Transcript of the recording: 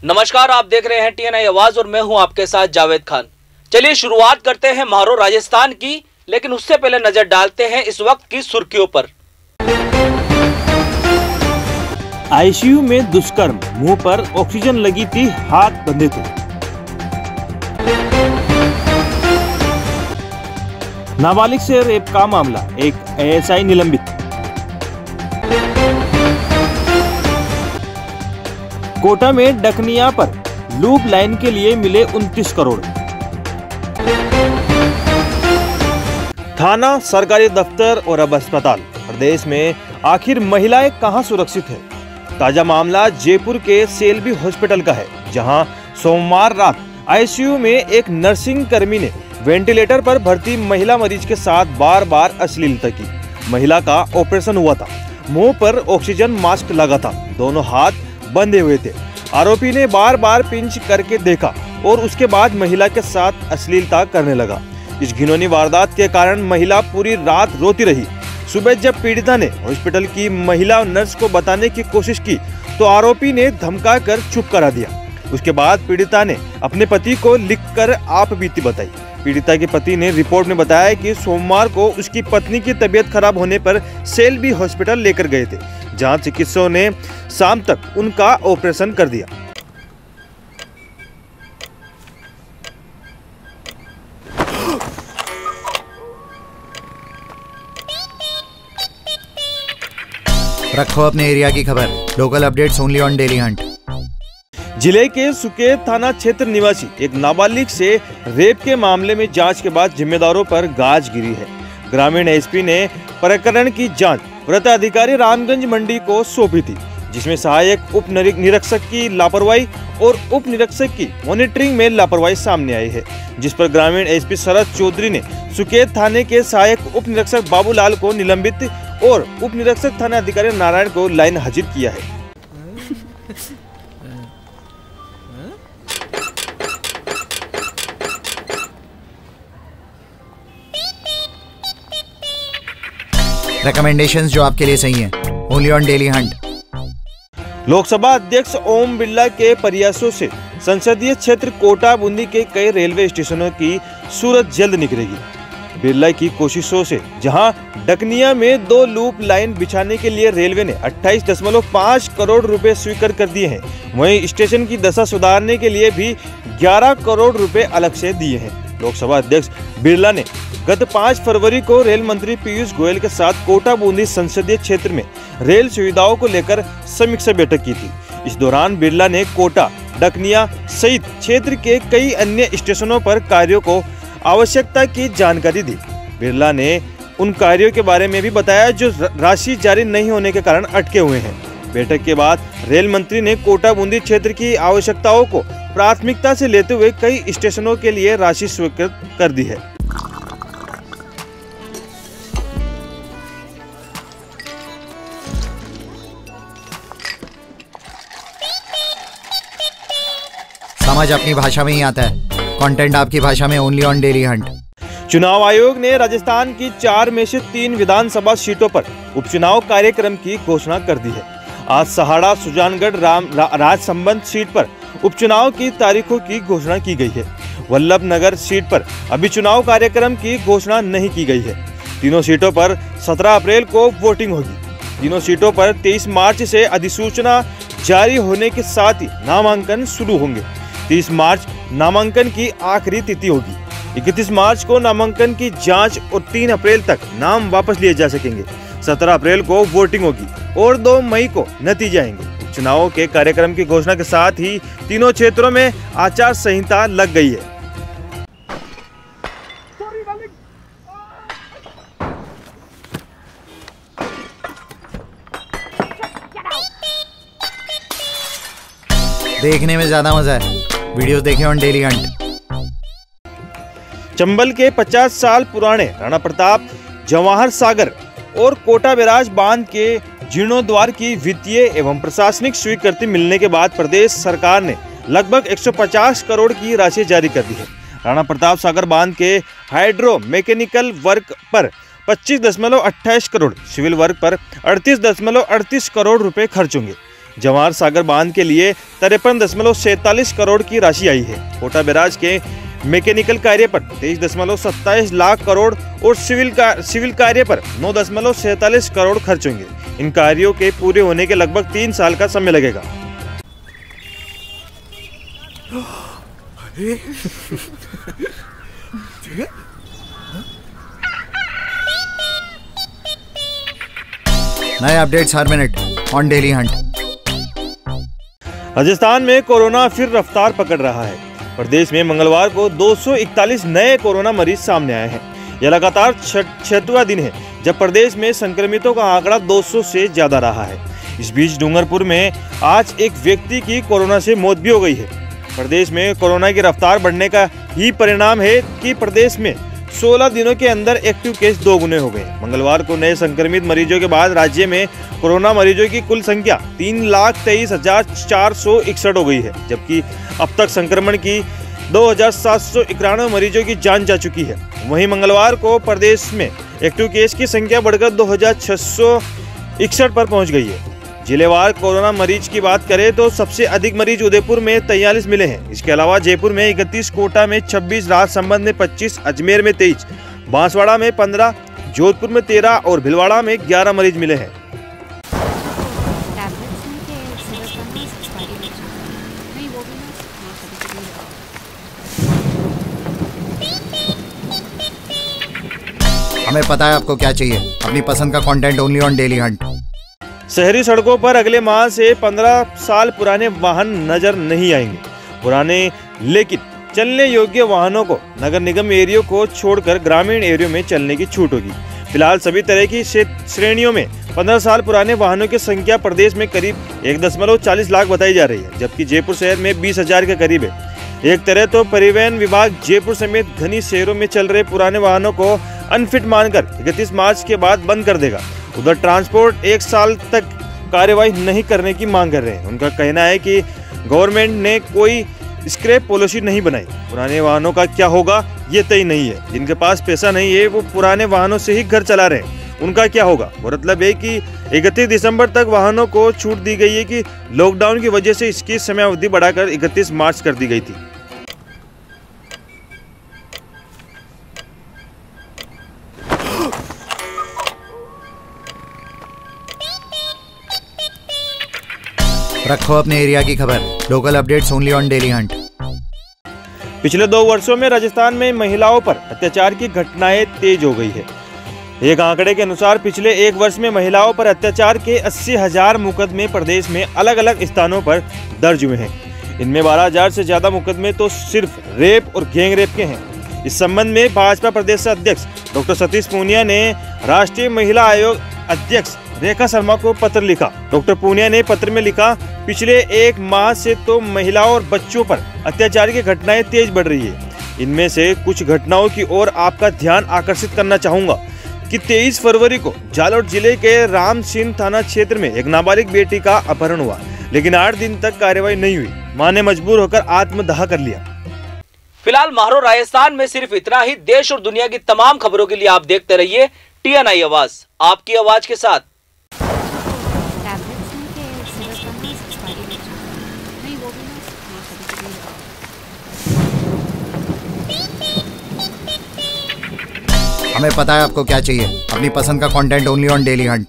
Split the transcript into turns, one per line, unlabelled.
नमस्कार, आप देख रहे हैं TNI आवाज और मैं हूं आपके साथ जावेद खान। चलिए शुरुआत करते हैं म्हारो राजस्थान की, लेकिन उससे पहले नजर डालते हैं इस वक्त की सुर्खियों पर।
आईसीयू में दुष्कर्म, मुंह पर ऑक्सीजन लगी थी, हाथ बंधे थे। नाबालिग से रेप का मामला, एक ASI निलंबित। कोटा में डकनिया पर लूप लाइन के लिए मिले 29 करोड़। थाना, सरकारी दफ्तर और अब अस्पताल, प्रदेश में आखिर महिलाएं कहां सुरक्षित है? ताजा मामला जयपुर के सेल्बी हॉस्पिटल का है, जहां सोमवार रात आईसीयू में एक नर्सिंग कर्मी ने वेंटिलेटर पर भर्ती महिला मरीज के साथ बार बार अश्लीलता की। महिला का ऑपरेशन हुआ था, मुंह पर ऑक्सीजन मास्क लगा था, दोनों हाथ बंधे हुए थे। आरोपी ने बार बार पिंच करके देखा और उसके बाद महिला के साथ अश्लीलता करने लगा। इस घिनौनी वारदात के कारण महिला पूरी रात रोती रही। सुबह जब पीड़िता ने हॉस्पिटल की महिला नर्स को बताने की कोशिश की तो आरोपी ने धमकाकर चुप करा दिया। उसके बाद पीड़िता ने अपने पति को लिखकर आप बीती बताई। पीड़िता के पति ने रिपोर्ट में बताया कि सोमवार को उसकी पत्नी की तबीयत खराब होने पर सेल्बी हॉस्पिटल लेकर गए थे, जहां चिकित्सकों ने शाम तक उनका ऑपरेशन कर दिया।
रखो अपने एरिया की खबर, local updates only on daily Hunt.
जिले के सुकेत थाना क्षेत्र निवासी एक नाबालिग से रेप के मामले में जांच के बाद जिम्मेदारों पर गाज गिरी है। ग्रामीण एसपी ने प्रकरण की जांच वृत्त अधिकारी रामगंज मंडी को सौंपी थी, जिसमें सहायक उप निरीक्षक की लापरवाही और उप निरीक्षक की मॉनिटरिंग में लापरवाही सामने आई है, जिस पर ग्रामीण एसपी शरद चौधरी ने सुकेत थाने के सहायक उप निरीक्षक बाबूलाल को निलंबित और उप निरीक्षक थाना अधिकारी नारायण को लाइन हाजिर किया है।
रिकमेंडेशंस जो आपके लिए सही हैं, only on daily Hunt.
Lok Sabha अध्यक्ष ओम बिरला के प्रयासों से संसदीय क्षेत्र कोटा बूंदी के कई रेलवे स्टेशनों की सूरत जल्द निखरेगी। बिरला की कोशिशों से जहां डकनिया में 2 लूप लाइन बिछाने के लिए रेलवे ने 28.5 करोड़ रुपए स्वीकृत कर दिए हैं, वहीं स्टेशन की दशा सुधारने के लिए भी 11 करोड़ रुपए अलग से दिए हैं। लोकसभा अध्यक्ष बिरला ने गत 5 फरवरी को रेल मंत्री पीयूष गोयल के साथ कोटा बूंदी संसदीय क्षेत्र में रेल सुविधाओं को लेकर समीक्षा बैठक की थी। इस दौरान बिरला ने कोटा, डकनिया सहित क्षेत्र के कई अन्य स्टेशनों पर कार्यों को आवश्यकता की जानकारी दी। बिरला ने उन कार्यों के बारे में भी बताया जो राशि जारी नहीं होने के कारण अटके हुए हैं। बैठक के बाद रेल मंत्री ने कोटा बूंदी क्षेत्र की आवश्यकताओं को प्राथमिकता से लेते हुए कई स्टेशनों के लिए राशि स्वीकृत कर दी है।
समझ अपनी भाषा में ही आता है, कंटेंट आपकी भाषा में, ओनली ऑन डेली हंट।
चुनाव आयोग ने राजस्थान की 4 में से 3 विधानसभा सीटों पर उपचुनाव कार्यक्रम की घोषणा कर दी है। आज सहाड़ा, सुजानगढ़, राजसमंद सीट पर उपचुनाव की तारीखों की घोषणा की गई है। वल्लभनगर सीट पर अभी चुनाव कार्यक्रम की घोषणा नहीं की गई है। तीनों सीटों पर 17 अप्रैल को वोटिंग होगी। तीनों सीटों पर 23 मार्च से अधिसूचना जारी होने के साथ ही नामांकन शुरू होंगे। 30 मार्च नामांकन की आखिरी तिथि होगी। 31 मार्च को नामांकन की जांच और 3 अप्रैल तक नाम वापस लिए जा सकेंगे। 17 अप्रैल को वोटिंग होगी और 2 मई को नतीजे आएंगे। चुनावों के कार्यक्रम की घोषणा के साथ ही तीनों क्षेत्रों में आचार संहिता लग गई है।
देखने में ज्यादा मजा है, वीडियोस देखें ऑन डेली हंट।
चंबल के 50 साल पुराने राणा प्रताप जवाहर सागर और कोटा बैराज बांध के जीर्णोद्वार की वित्तीय एवं प्रशासनिक स्वीकृति मिलने के बाद प्रदेश सरकार ने लगभग 150 करोड़ की राशि जारी कर दी है। राणा प्रताप सागर बांध के हाइड्रो मैकेनिकल वर्क पर 25.28 करोड़, सिविल वर्क पर 38.38 करोड़ रुपए खर्च होंगे। जवाहर सागर बांध के लिए 53.47 करोड़ की राशि आई है। कोटा बैराज के मैकेनिकल कार्य पर 23.27 लाख करोड़ और सिविल कार्य पर 9.47 करोड़ खर्च होंगे। इन कार्यों के पूरे होने के लगभग 3 साल का समय लगेगा।
नए updates her minute on daily Hunt.
Rajasthan में कोरोना फिर रफ्तार पकड़ रहा है। प्रदेश में मंगलवार को 241 नए कोरोना मरीज सामने आए हैं। यह लगातार 6वां दिन है जब प्रदेश में संक्रमितों का आंकड़ा 200 से ज्यादा रहा है। इस बीच डूंगरपुर में आज एक व्यक्ति की कोरोना से मौत भी हो गई है। प्रदेश में कोरोना की रफ्तार बढ़ने का ही परिणाम है कि प्रदेश में 16 दिनों के अंदर एक्टिव केस 2 गुने हो गए। मंगलवार को नए संक्रमित मरीजों के बाद राज्य में कोरोना मरीजों की कुल संख्या 3,23,461 हो गई है, जबकि अब तक संक्रमण की 2,791 मरीजों की जान जा चुकी है। वहीं मंगलवार को प्रदेश में एक्टिव केस की संख्या बढ़कर 2,661 पर पहुंच गई है। जिलेवार कोरोना मरीज की बात करें तो सबसे अधिक मरीज उदयपुर में 43 मिले हैं। इसके अलावा जयपुर में 31, कोटा में 26, राजसमंद में 25, अजमेर में 23, बांसवाड़ा में 15, जोधपुर में 13 और भीलवाड़ा में 11 मरीज मिले हैं।
हमें पता है आपको क्या चाहिए, अपनी पसंद का content only on daily Hunt.
शहरी सड़कों पर अगले माह से 15 साल पुराने वाहन नजर नहीं आएंगे। पुराने लेकिन चलने योग्य वाहनों को नगर निगम एरियो को छोड़कर ग्रामीण एरियो में चलने की छूट होगी। फिलहाल सभी तरह की श्रेणियों में 15 साल पुराने वाहनों की संख्या प्रदेश में करीब 1.40 लाख बताई जा रही है, जबकि जयपुर शहर में 20,000 के करीब है। एक तरह तो परिवहन विभाग जयपुर समेत घनी शहरों में चल रहे पुराने वाहनों को अनफिट मानकर 31 मार्च के बाद बंद कर देगा। उधर ट्रांसपोर्ट 1 साल तक कार्यवाही नहीं करने की मांग कर रहे हैं। उनका कहना है कि गवर्नमेंट ने कोई स्क्रैप पॉलिसी नहीं बनाई। पुराने वाहनों का क्या होगा ये तय नहीं है। जिनके पास पैसा नहीं है वो पुराने वाहनों से ही घर चला रहे हैं, उनका क्या होगा। मतलब है कि 31 दिसंबर तक वाहनों को छूट दी गई है कि लॉकडाउन की वजह से इसकी समय अवधि बढ़ाकर 31 मार्च कर दी गई थी।
रखो अपने एरिया की खबर, local updates only on daily Hunt.
पिछले 2 वर्षों में राजस्थान में महिलाओं पर अत्याचार की घटनाएं तेज हो गई है। एक आंकड़े के अनुसार पिछले 1 वर्ष में महिलाओं पर अत्याचार के 80,000 मुकदमे प्रदेश में अलग अलग स्थानों पर दर्ज हुए हैं। इनमें 12,000 से ज्यादा मुकदमे तो सिर्फ रेप और गैंग रेप के हैं। इस संबंध में भाजपा प्रदेश अध्यक्ष डॉक्टर सतीश पूनिया ने राष्ट्रीय महिला आयोग अध्यक्ष रेखा शर्मा को पत्र लिखा। डॉक्टर पूनिया ने पत्र में लिखा, पिछले 1 माह से तो महिलाओं और बच्चों पर अत्याचार की घटनाएं तेज बढ़ रही है। इनमें से कुछ घटनाओं की ओर आपका ध्यान आकर्षित करना चाहूंगा कि 23 फरवरी को जालोर जिले के रामसिंह थाना क्षेत्र में एक नाबालिग बेटी का अपहरण हुआ, लेकिन 8 दिन तक कार्रवाई नहीं हुई। मां ने मजबूर होकर आत्मदाह कर लिया।
फिलहाल मारो राजस्थान में सिर्फ इतना ही। देश और दुनिया की तमाम खबरों के लिए आप देखते रहिए TNI आवाज, आपकी आवाज के साथ।
हमें पता है आपको क्या चाहिए, अपनी पसंद का content only on daily Hunt.